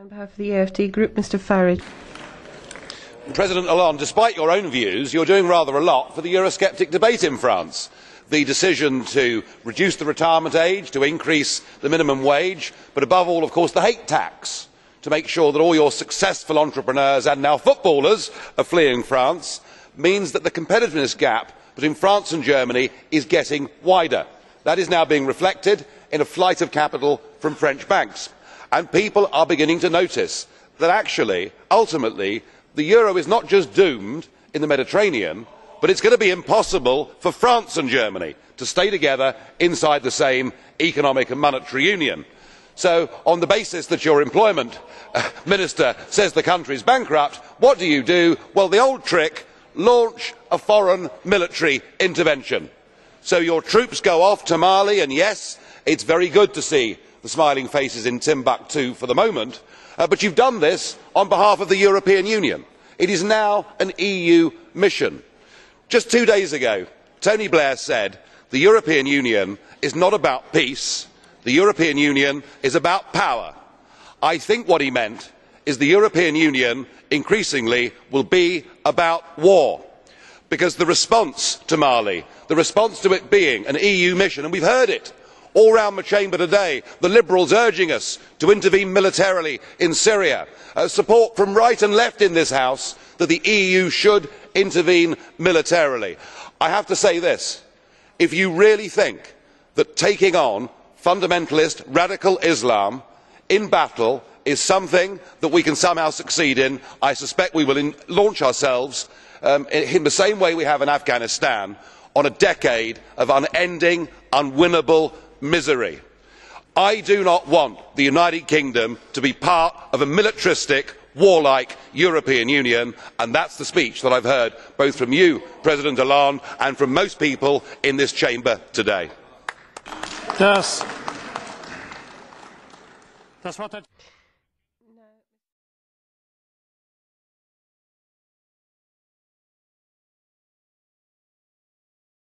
On behalf of the EFD Group, Mr Farage. President Hollande, despite your own views, you are doing rather a lot for the Eurosceptic debate in France. The decision to reduce the retirement age, to increase the minimum wage, but above all, of course, the hate tax, to make sure that all your successful entrepreneurs and now footballers are fleeing France, means that the competitiveness gap between France and Germany is getting wider. That is now being reflected in a flight of capital from French banks. And people are beginning to notice that actually, ultimately, the euro is not just doomed in the Mediterranean, but it is going to be impossible for France and Germany to stay together inside the same economic and monetary union. So, on the basis that your employment minister says the country is bankrupt, what do? Well, the old trick: launch a foreign military intervention. So your troops go off to Mali, and yes, it is very good to see the smiling faces in Timbuktu for the moment, but you have done this on behalf of the European Union. It is now an EU mission. Just 2 days ago, Tony Blair said the European Union is not about peace, the European Union is about power. I think what he meant is the European Union increasingly will be about war, because the response to Mali, the response to it being an EU mission, and we have heard it all round the chamber today, the Liberals urging us to intervene militarily in Syria, support from right and left in this House that the EU should intervene militarily. I have to say this: if you really think that taking on fundamentalist radical Islam in battle is something that we can somehow succeed in, I suspect we will launch ourselves in the same way we have in Afghanistan on a decade of unending, unwinnable misery. I do not want the United Kingdom to be part of a militaristic, warlike European Union, and that is the speech that I have heard both from you, President Hollande, and from most people in this chamber today. Das Wort hat